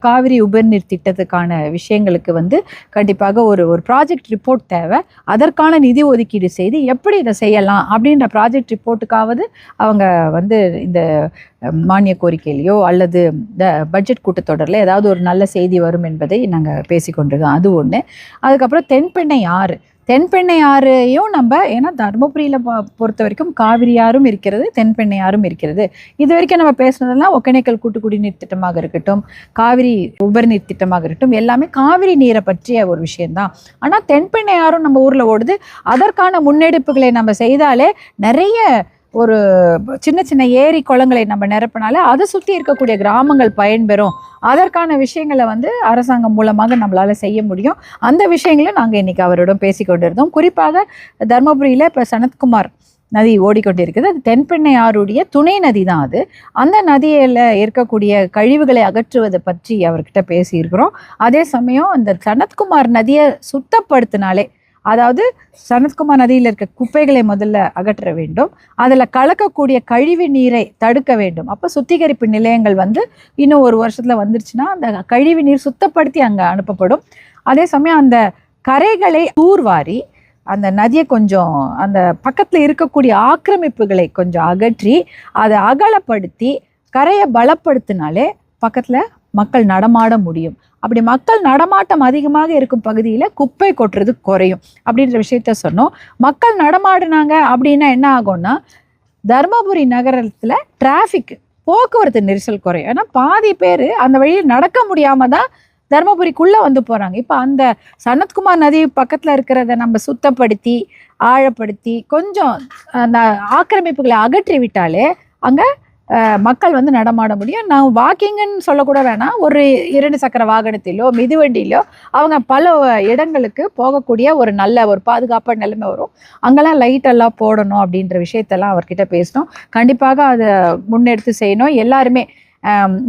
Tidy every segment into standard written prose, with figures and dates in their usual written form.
காவிரி உபரிநீர் திட்டத்துக்கான விஷயங்களுக்கு கண்டிப்பாக ஒரு ஒரு ப்ராஜெக்ட் ரிப்போர்ட் தேவை. அதற்கான நிதி ஒதுக்கீடு செய்து எப்படி இதை செய்யலாம் அப்படின்ற ப்ராஜெக்ட் ரிப்போர்ட்டுக்காவது அவங்க இந்த மானிய கோரிக்கையிலையோ அல்லது பட்ஜெட் கூட்டத்தொடரில் ஏதாவது ஒரு நல்ல செய்தி வரும் என்பதை நாங்கள் பேசிக்கொண்டிருக்கோம். அது ஒன்று. அதுக்கப்புறம் தென்பெண்ணை ஆறு ஆறையும் நம்ம ஏன்னா தருமபுரியில் பொறுத்த வரைக்கும் காவிரி ஆறும் இருக்கிறது, தென்பெண்ணை ஆறும் இருக்கிறது. இது வரைக்கும் நம்ம பேசுனதெல்லாம் ஒகேனக்கல் கூட்டு குடிநீர் திட்டமாக இருக்கட்டும், காவிரி உபரிநீர் திட்டமாக இருக்கட்டும், எல்லாமே காவிரி நீரை பற்றிய ஒரு விஷயம்தான். ஆனால் தென்பெண்ணை ஆறும் நம்ம ஊரில் ஓடுது. அதற்கான முன்னெடுப்புகளை நம்ம செய்தாலே நிறைய ஒரு சின்ன சின்ன ஏரி குளங்களை நம்ம நிரப்பினாலே அதை சுற்றி இருக்கக்கூடிய கிராமங்கள் பயன்பெறும். அதற்கான விஷயங்களை அரசாங்கம் மூலமாக நம்மளால செய்ய முடியும். அந்த விஷயங்களை நாங்கள் இன்னைக்கு அவரிடம் பேசிக்கொண்டிருந்தோம். குறிப்பாக தர்மபுரியில் இப்போ சனத்குமார் நதி ஓடிக்கொண்டிருக்குது. அது தென்பெண்ணை ஆறுடைய துணை நதி தான். அது அந்த நதியில் இருக்கக்கூடிய கழிவுகளை அகற்றுவதை பற்றி அவர்கிட்ட பேசியிருக்கிறோம். அதே சமயம் அந்த சனத்குமார் நதியை சுத்தப்படுத்தினாலே, அதாவது சனத்குமார் நதியில் இருக்க குப்பைகளை முதல்ல அகற்ற வேண்டும், அதில் கலக்கக்கூடிய கழிவு நீரை தடுக்க வேண்டும். அப்போ சுத்திகரிப்பு நிலையங்கள் இன்னும் ஒரு வருஷத்தில் வந்துருச்சுன்னா அந்த கழிவு நீர் சுத்தப்படுத்தி அங்கே அனுப்பப்படும். அதே சமயம் அந்த கரைகளை தூர்வாரி அந்த நதியை கொஞ்சம் அந்த பக்கத்தில் இருக்கக்கூடிய ஆக்கிரமிப்புகளை கொஞ்சம் அகற்றி அதை அகலப்படுத்தி கரையை பலப்படுத்தினாலே பக்கத்தில் மக்கள் நடமாட முடியும். அப்படி மக்கள் நடமாட்டம் அதிகமாக இருக்கும் பகுதியில் குப்பை கொட்டுறது குறையும் அப்படின்ற விஷயத்த சொன்னோம். மக்கள் நடமாடினாங்க அப்படின்னா என்ன ஆகும்னா, தர்மபுரி நகரத்தில் டிராஃபிக் போக்குவரத்து நெரிசல் குறையும். ஏன்னா பாதி பேர் அந்த வழியில் நடக்க முடியாமல் தான் தர்மபுரிக்குள்ளே போகிறாங்க. இப்போ அந்த சனத்குமார் நதி பக்கத்தில் இருக்கிறத நம்ம சுத்தப்படுத்தி ஆழப்படுத்தி கொஞ்சம் அந்த ஆக்கிரமிப்புகளை அகற்றி விட்டாலே அங்கே மக்கள் நடமாட முடியும். நான் வாக்கிங்குன்னு சொல்லக்கூட வேணாம், ஒரு 2 சக்கர வாகனத்திலோ மிதிவண்டியிலோ அவங்க பல இடங்களுக்கு போகக்கூடிய ஒரு நல்ல ஒரு பாதுகாப்பான நிலைமை வரும். அங்கெல்லாம் லைட்டெல்லாம் போடணும் அப்படின்ற விஷயத்தெல்லாம் அவர்கிட்ட பேசணும். கண்டிப்பாக அதை முன்னெடுத்து செய்யணும். எல்லாருமே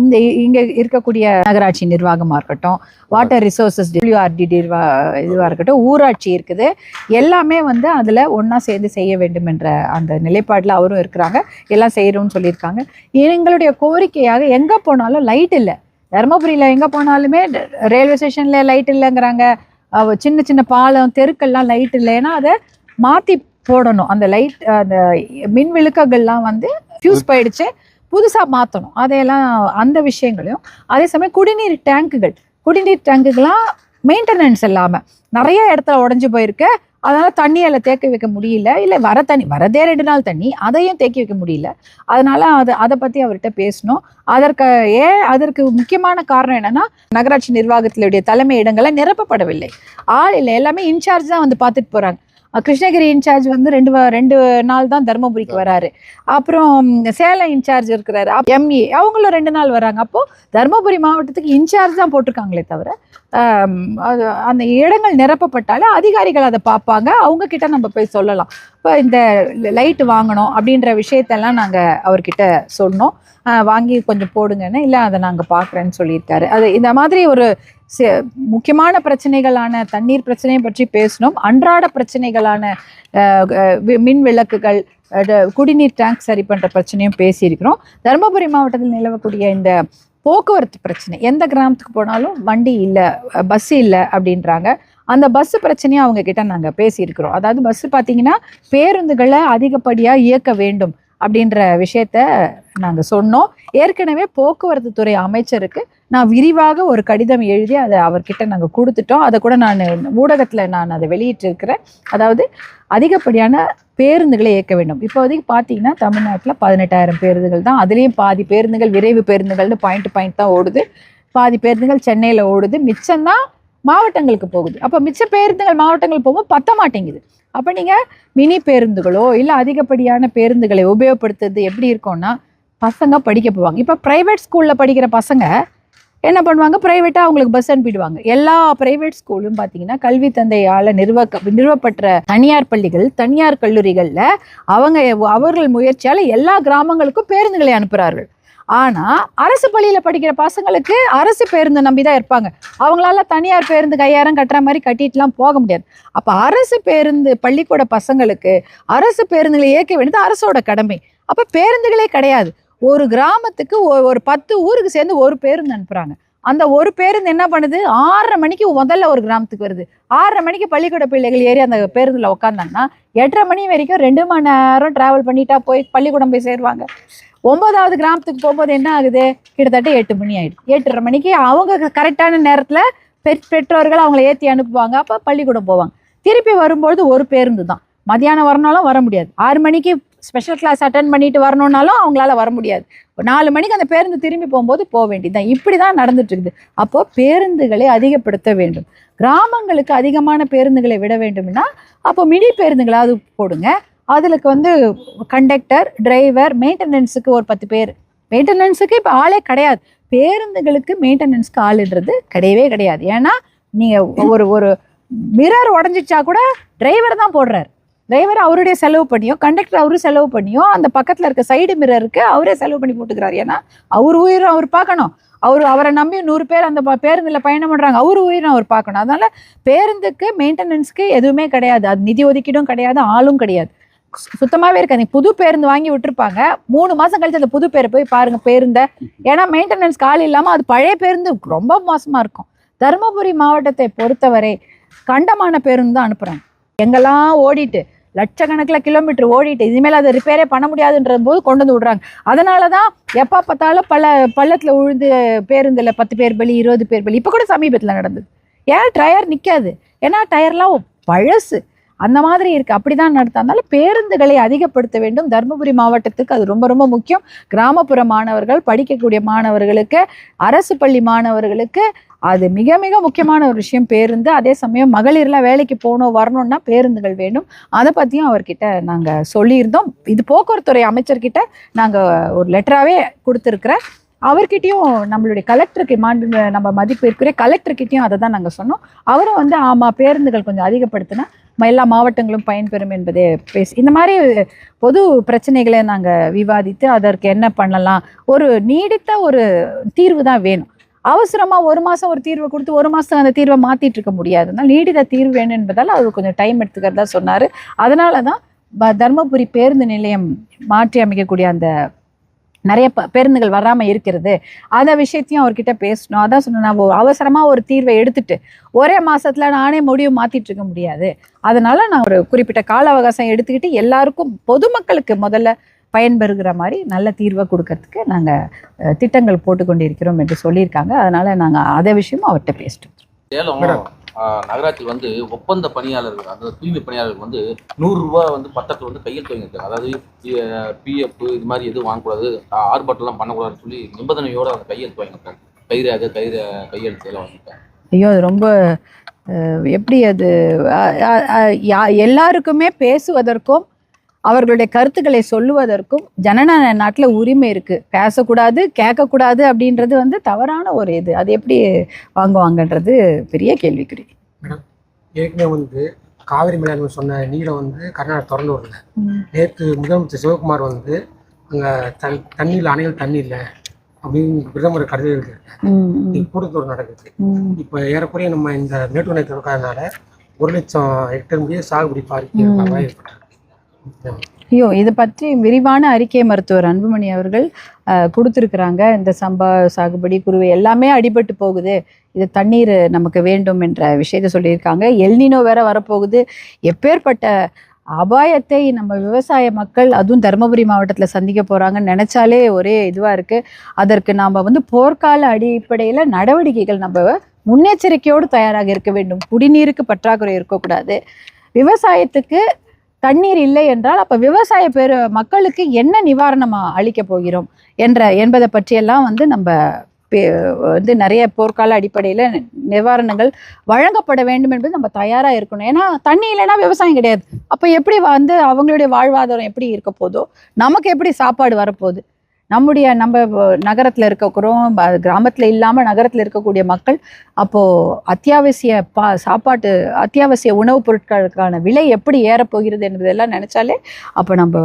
இந்த இங்கே இருக்கக்கூடிய நகராட்சி நிர்வாகமாக இருக்கட்டும், வாட்டர் ரிசோர்ஸஸ் WRD இதுவாக இருக்கட்டும், ஊராட்சி இருக்குது, எல்லாமே அதில் ஒன்றா சேர்ந்து செய்ய வேண்டும் என்ற அந்த நிலைப்பாட்டில் அவரும் இருக்கிறாங்க. எல்லாம் செய்கிறோம்னு சொல்லியிருக்காங்க. எங்களுடைய கோரிக்கையாக எங்கே போனாலும் லைட் இல்லை. தருமபுரியில் எங்கே போனாலுமே ரயில்வே ஸ்டேஷனில் லைட் இல்லைங்கிறாங்க. சின்ன சின்ன பாலம் தெருக்கள்லாம் லைட் இல்லை. ஏன்னா அதை மாற்றி போடணும். அந்த லைட் அந்த மின் விளக்குகள்லாம் ஃபியூஸ் போயிடுச்சு, புதுசாக மாற்றணும். அதையெல்லாம் அந்த விஷயங்களையும். அதே சமயம் குடிநீர் டேங்குகள்லாம் மெயின்டெனன்ஸ் இல்லாமல் நிறைய இடத்துல உடஞ்சி போயிருக்கு. அதனால் தண்ணியில் தேக்கி வைக்க முடியல, இல்லை வரதே 2 நாள் தண்ணி, அதையும் தேக்கி வைக்க முடியல. அதனால் அதை பற்றி அவர்கிட்ட பேசணும். அதற்கு முக்கியமான காரணம் என்னென்னா, நகராட்சி நிர்வாகத்தினுடைய தலைமை இடங்களை நிரப்பப்படவில்லை. ஆள் இல்லை, எல்லாமே இன்சார்ஜ் தான் பார்த்துட்டு போகிறாங்க. கிருஷ்ணகிரி இன்சார்ஜ் 2 நாள் தான் தருமபுரிக்கு வராரு. அப்புறம் சேலம் இன்சார்ஜ் இருக்கிறாரு, ME அவங்களும் 2 நாள் வராங்க. அப்போது தருமபுரி மாவட்டத்துக்கு இன்சார்ஜ் தான் போட்டிருக்காங்களே தவிர அந்த இடங்கள் நிரப்பப்பட்டாலே அதிகாரிகள் அதை பார்ப்பாங்க, அவங்கக்கிட்ட நம்ம போய் சொல்லலாம். இப்போ இந்த லைட்டு வாங்கணும் அப்படின்ற விஷயத்தெல்லாம் நாங்கள் அவர்கிட்ட சொன்னோம். வாங்கி கொஞ்சம் போடுங்கன்னு. இல்லை அதை நாங்கள் பார்க்குறேன்னு சொல்லியிருக்காரு. அது இந்த மாதிரி ஒரு முக்கியமான பிரச்சனைகளான தண்ணீர் பிரச்சனையை பற்றி பேசணும். அன்றாட பிரச்சனைகளான மின் விளக்குகள், குடிநீர் டேங்க் சரி பண்ணுற பிரச்சனையும் பேசியிருக்கிறோம். தருமபுரி மாவட்டத்தில் நிலவக்கூடிய இந்த போக்குவரத்து பிரச்சனை, எந்த கிராமத்துக்கு போனாலும் வண்டி இல்லை, பஸ்ஸு இல்லை அப்படின்றாங்க. அந்த பஸ்ஸு பிரச்சனையும் அவங்க கிட்ட நாங்கள் பேசியிருக்கிறோம். அதாவது பஸ்ஸு பார்த்தீங்கன்னா பேருந்துகளை அதிகப்படியாக இயக்க வேண்டும் அப்படின்ற விஷயத்த நாங்கள் சொன்னோம். ஏற்கனவே போக்குவரத்து துறை அமைச்சருக்கு நான் விரிவாக ஒரு கடிதம் எழுதி அதை அவர்கிட்ட நாங்கள் கொடுத்துட்டோம். அதை கூட நான் ஊடகத்தில் அதை வெளியிட்டிருக்கிறேன். அதாவது அதிகப்படியான பேருந்துகளை இயக்க வேண்டும். இப்போதைக்கு பார்த்தீங்கன்னா தமிழ்நாட்டில் 18,000 பேருந்துகள் தான். அதுலேயும் பாதி பேருந்துகள் விரைவு பேருந்துகள்னு பாயிண்ட் தான் ஓடுது. பாதி பேருந்துகள் சென்னையில் ஓடுது, மிச்சம்தான் மாவட்டங்களுக்கு போகுது. அப்போ மிச்ச பேருந்துகள் மாவட்டங்கள் போகும்போது பத்த மாட்டேங்குது. அப்போ நீங்கள் மினி பேருந்துகளோ இல்லை அதிகப்படியான பேருந்துகளை உபயோகப்படுத்துறது எப்படி இருக்கும்னா, பசங்க படிக்க போவாங்க. இப்போ ப்ரைவேட் ஸ்கூலில் படிக்கிற பசங்க என்ன பண்ணுவாங்க, ப்ரைவேட்டாக அவங்களுக்கு பஸ் அனுப்பிடுவாங்க. எல்லா ப்ரைவேட் ஸ்கூலும் பார்த்தீங்கன்னா கல்வி தந்தையால் நிறுவப்பட்ட தனியார் பள்ளிகள், தனியார் கல்லூரிகளில் அவர்கள் முயற்சியால் எல்லா கிராமங்களுக்கும் பேருந்துகளை அனுப்புகிறார்கள். ஆனால் அரசு பள்ளியில் படிக்கிற பசங்களுக்கு அரசு பேருந்து நம்பி தான் இருப்பாங்க. அவங்களால தனியார் பேருந்துக்கு 5,000 கட்டுற மாதிரி கட்டிட்டுலாம் போக முடியாது. அப்போ அரசு பேருந்து பள்ளிக்கூட பசங்களுக்கு அரசு பேருந்துகளை இயக்க வேண்டியது அரசோட கடமை. அப்போ பேருந்துகளே கிடையாது. ஒரு கிராமத்துக்கு ஒரு 10 ஊருக்கு சேர்ந்து ஒரு பேருந்து அனுப்புகிறாங்க. அந்த ஒரு பேருந்து என்ன பண்ணுது, 6:30 மணிக்கு முதல்ல ஒரு கிராமத்துக்கு வருது. 6:30 மணிக்கு பள்ளிக்கூட பிள்ளைகள் ஏறி அந்த பேருந்துல உட்காந்தாங்கன்னா 8:30 மணி வரைக்கும் 2 மணி நேரம் டிராவல் பண்ணிட்டா போய் பள்ளிக்கூடம் போய் சேருவாங்க. 9வது கிராமத்துக்கு போகும்போது என்ன ஆகுது, கிட்டத்தட்ட 8 மணி ஆயிடுது. 8:30 மணிக்கு அவங்க கரெக்டான நேரத்துல பெற்றோர்கள் அவங்களை ஏற்றி அனுப்புவாங்க. அப்போ பள்ளிக்கூடம் போவாங்க. திருப்பி வரும்பொழுது ஒரு பேருந்து தான். மதியானம் வரணும்னாலும் வர முடியாது. 6 மணிக்கு ஸ்பெஷல் கிளாஸ் அட்டன் பண்ணிட்டு வரணும்னாலும் அவங்களால வர முடியாது. 4 மணிக்கு அந்த பேருந்து திரும்பி போகும்போது போக வேண்டியதுதான். இப்படி தான் நடந்துட்டு இருக்குது. அப்போ பேருந்துகளை அதிகப்படுத்த வேண்டும். கிராமங்களுக்கு அதிகமான பேருந்துகளை விட வேண்டும்னா அப்போ மினி பேருந்துகளாவது போடுங்க. அதுக்கு வந்து கண்டக்டர், டிரைவர், மெயின்டெனன்ஸுக்கு ஒரு 10 பேர். மெயின்டெனன்ஸுக்கு இப்போ ஆளே கிடையாது. பேருந்துகளுக்கு மெயின்டெனன்ஸ்க்கு ஆளுன்றது கிடையவே கிடையாது. ஏன்னா நீங்கள் ஒரு மிரர் உடஞ்சிச்சா கூட டிரைவர் தான் போடுறாரு. டிரைவர் அவருடைய செலவு பண்ணியோ, கண்டக்டர் அவரு செலவு பண்ணியோ, அந்த பக்கத்தில் இருக்க சைடு மிரருக்கு அவரே செலவு பண்ணி போட்டுக்கிறாரு. ஏன்னா அவர் உயிரும் அவர் பார்க்கணும். அவரை நம்பி 100 பேர் அந்த பேருந்தில் பயணம் பண்ணுறாங்க. அவர் உயிரும் அவர் பார்க்கணும். அதனால பேருந்துக்கு மெயின்டெனன்ஸ்க்கு எதுவுமே கிடையாது. அது நிதி ஒதுக்கீடும் கிடையாது, ஆளும் கிடையாது. சுத்தமாகவே இருக்காது. புது பேருந்து வாங்கி விட்டுருப்பாங்க. 3 மாதம் கழிச்சு அந்த புது பேரை போய் பாருங்க பேருந்தை. ஏன்னா மெயின்டெனன்ஸ்க்கு ஆள் இல்லாமல் அது பழைய பேருந்து ரொம்ப மோசமாக இருக்கும். தருமபுரி மாவட்டத்தை பொறுத்தவரை கண்டமான பேருந்து தான் அனுப்புகிறாங்க. எங்கெல்லாம் ஓடிட்டு லட்சக்கணக்கில் கிலோமீட்டர் ஓடிட்டு இனிமேல் அதை ரிப்பேரே பண்ண முடியாதுன்ற போது கொண்டு வந்து விடுறாங்க. அதனால தான் எப்போ பார்த்தாலும் பள்ளத்தில் விழுந்து பேருந்தில் 10 பேர் பலி, 20 பேர் பலி. இப்போ கூட சமீபத்தில் நடந்தது. ஏன் டயர் நிற்காது? ஏன்னா டயர்லாம் பழசு. அந்த மாதிரி இருக்குது. அப்படி தான் நடத்தாதனால பேருந்துகளை அதிகப்படுத்த வேண்டும். தருமபுரி மாவட்டத்துக்கு அது ரொம்ப ரொம்ப முக்கியம். கிராமப்புற மாணவர்கள், படிக்கக்கூடிய மாணவர்களுக்கு, அரசு பள்ளி மாணவர்களுக்கு அது மிக மிக முக்கியமான ஒரு விஷயம் பேருந்து. அதே சமயம் மகளிர்லாம் வேலைக்கு போகணும் வரணும்னா பேருந்துகள் வேண்டும். அதை பற்றியும் அவர்கிட்ட நாங்கள் சொல்லியிருந்தோம். இது போக்குவரத்துறை அமைச்சர்கிட்ட நாங்கள் ஒரு லெட்டராகவே கொடுத்துருக்குறேன். அவர்கிட்டையும் நம்மளுடைய கலெக்டருக்கு நம்ம மதிப்பிற்குரிய கலெக்டர்கிட்டையும் அதை தான் நாங்கள் சொன்னோம். அவரும் வந்து ஆமாம் பேருந்துகள் கொஞ்சம் அதிகப்படுத்தினா எல்லா மாவட்டங்களும் பயன்பெறும் என்பதே பேசி இந்த மாதிரி பொது பிரச்சனைகளை நாங்கள் விவாதித்து அதற்கு என்ன பண்ணலாம், ஒரு நீடித்த ஒரு தீர்வு தான் வேணும். அவசரமாக 1 மாதம் ஒரு தீர்வை கொடுத்து 1 மாதத்துக்கு அந்த தீர்வை மாற்றிட்டு இருக்க முடியாது. அதனால் நீடித்த தீர்வு வேணும் என்பதால் அவர் கொஞ்சம் டைம் எடுத்துக்கிறதா சொன்னார். அதனால தான் தருமபுரி பேருந்து நிலையம் மாற்றி அமைக்கக்கூடிய அந்த நிறைய பேருந்துகள் வராமல் இருக்கிறது. அந்த விஷயத்தையும் அவர்கிட்ட பேசணும். அதான் சொன்னேன், நான் அவசரமாக ஒரு தீர்வை எடுத்துட்டு ஒரே மாதத்தில் நானே முடிவு மாற்றிட்டு இருக்க முடியாது. அதனால நான் ஒரு குறிப்பிட்ட கால அவகாசம் எடுத்துக்கிட்டு எல்லாருக்கும் பொதுமக்களுக்கு முதல்ல பயன்பெறுகிற மாதிரி நல்ல தீர்வை கொடுக்கறதுக்கு நாங்கள் திட்டங்கள் போட்டுக்கொண்டிருக்கிறோம் என்று சொல்லியிருக்காங்க. அதனால நாங்கள் அதை விஷயமும் அவர்கிட்ட பேசிட்டோம். சேலம் நகராட்சியில் வந்து ஒப்பந்த பணியாளர்கள், அதாவது தூய்மை பணியாளர்கள் வந்து 100 ரூபா வந்து பத்திரத்தில் வந்து கையெழுத்து வாங்கியிருக்காங்க. அதாவது பிஎஃப் இது மாதிரி எதுவும் வாங்கக்கூடாது, ஆர்ப்பாட்டம்லாம் பண்ணக்கூடாதுன்னு சொல்லி நிபந்தனையோடு அந்த கையெழுத்து வாங்கியிருக்காங்க. கையெழுத்து எல்லாம் வாங்கியிருக்காங்க. ஐயோ, அது ரொம்ப எப்படி அது எல்லாருக்குமே பேசுவதற்கும் அவர்களுடைய கருத்துக்களை சொல்லுவதற்கும் ஜனநாயக நாட்டில் உரிமை இருக்குது. பேசக்கூடாது, கேட்கக்கூடாது அப்படின்றது வந்து தவறான ஒரு இது. அது எப்படி வாங்குவாங்கன்றது பெரிய கேள்விக்குறி. மேடம், ஏற்கனவே வந்து காவிரி மேலாண்மை சொன்ன நீரை வந்து கர்நாடகா திறந்து வரல. நேற்று முதலமைச்சர் சிவகுமார் வந்து அங்கே தண்ணியில் அணைகள் தண்ணி இல்லை அப்படின்னு பிரதமர் கருதி இருக்கு. கூட்டத்தோடு நடக்குது. இப்போ ஏறக்குறைய நம்ம இந்த மேட்டூர் திறக்காதனால 1,00,000 ஹெக்டேர் முடிய சாகுபடி பாதிப்பு ஏற்பட்டார். ஐயோ, இதை பற்றி விரிவான அறிக்கை மருத்துவர் அன்புமணி அவர்கள் கொடுத்துருக்குறாங்க. இந்த சம்பா சாகுபடி, குருவை எல்லாமே அடிபட்டு போகுது, இது தண்ணீர் நமக்கு வேண்டும் என்ற விஷயத்தை சொல்லியிருக்காங்க. எல்னினோ வேற வரப்போகுது. எப்பேற்பட்ட அபாயத்தை நம்ம விவசாய மக்கள், அதுவும் தருமபுரி மாவட்டத்தில் சந்திக்க போகிறாங்கன்னு நினச்சாலே ஒரே இதுவாக இருக்குது. அதற்கு நாம் வந்து போர்க்கால அடிப்படையில் நடவடிக்கைகள் நம்ம முன்னெச்சரிக்கையோடு தயாராக இருக்க வேண்டும். குடிநீருக்கு பற்றாக்குறை இருக்கக்கூடாது. விவசாயத்துக்கு தண்ணீர் இல்லை என்றால் அப்போ விவசாய மக்களுக்கு என்ன நிவாரணமாக அளிக்க போகிறோம் என்பதை பற்றியெல்லாம் வந்து நம்ம வந்து நிறைய போர்க்கால அடிப்படையில் நிவாரணங்கள் வழங்கப்பட வேண்டும் என்பது நம்ம தயாராக இருக்கணும். ஏன்னா தண்ணி இல்லைன்னா விவசாயம் கிடையாது. அப்போ எப்படி வந்து அவங்களுடைய வாழ்வாதாரம் எப்படி இருக்க போதோ, நமக்கு எப்படி சாப்பாடு வரப்போகுது? நம்ம நகரத்தில் இருக்கிறோம், கிராமத்தில் இல்லாமல் நகரத்தில் இருக்கக்கூடிய மக்கள் அப்போது அத்தியாவசிய உணவுப் பொருட்களுக்கான விலை எப்படி ஏறப்போகிறது என்பதெல்லாம் நினச்சாலே அப்போ நம்ம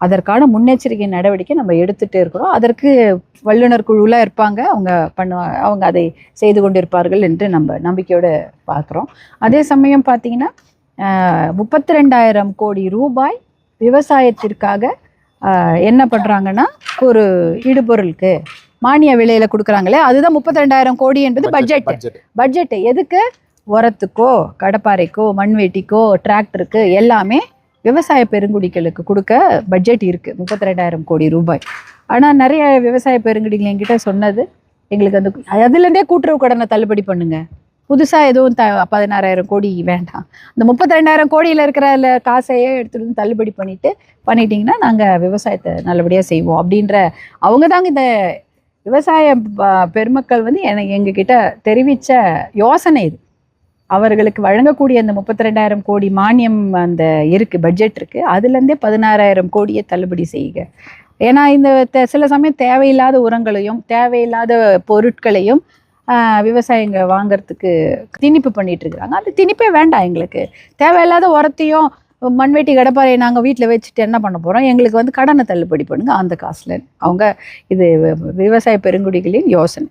அதற்கான முன்னெச்சரிக்கை நடவடிக்கை நம்ம எடுத்துகிட்டே இருக்கிறோம். அதற்கு வல்லுநர் குழுலாம் இருப்பாங்க, அவங்க அதை செய்து கொண்டிருப்பார்கள் என்று நம்ம நம்பிக்கையோடு பார்க்குறோம். அதே சமயம் பார்த்திங்கன்னா 32,000 கோடி ரூபாய் விவசாயத்திற்காக என்ன பண்ணுறாங்கன்னா, ஒரு இடுபொருளுக்கு மானிய விலையில கொடுக்குறாங்களே, அதுதான் 32,000 கோடி என்பது பட்ஜெட். எதுக்கு? உரத்துக்கோ, கடப்பாறைக்கோ, மண்வெட்டிக்கோ, டிராக்டருக்கு எல்லாமே விவசாய பெருங்குடிகளுக்கு கொடுக்க பட்ஜெட் இருக்கு, 32,000 கோடி ரூபாய். ஆனால் நிறைய விவசாய பெருங்குடிகள் என்கிட்ட சொன்னது, எங்களுக்கு அந்த அதுலேருந்தே கூட்டுறவு கடனை தள்ளுபடி பண்ணுங்க, புதுசாக எதுவும் 16,000 கோடி வேண்டாம், இந்த 32,000 கோடியில் இருக்கிற காசையே எடுத்துகிட்டு வந்து தள்ளுபடி பண்ணிட்டீங்கன்னா நாங்கள் விவசாயத்தை நல்லபடியாக செய்வோம் அப்படின்ற அவங்க தாங்க இந்த விவசாய பெருமக்கள் வந்து எங்ககிட்ட தெரிவித்த யோசனை இது. அவர்களுக்கு வழங்கக்கூடிய அந்த 32,000 கோடி மானியம் அந்த இருக்குது, பட்ஜெட் இருக்குது, அதுலேருந்தே 16,000 கோடியை தள்ளுபடி செய்யுங்க. ஏன்னா இந்த சில சமயம் தேவையில்லாத உரங்களையும் தேவையில்லாத பொருட்களையும் விவசாயிங்க வாங்கிறதுக்கு திணிப்பு பண்ணிட்டு இருக்கிறாங்க. அந்த திணிப்பே வேண்டாம் எங்களுக்கு. தேவையில்லாத உரத்தையும் மண்வெட்டி கடப்பாறையை நாங்கள் வீட்டில் வச்சுட்டு என்ன பண்ண போகிறோம், எங்களுக்கு வந்து கடனை தள்ளுபடி பண்ணுங்க அந்த காசில். அவங்க இது விவசாய பெருங்குடிகளின் யோசனை.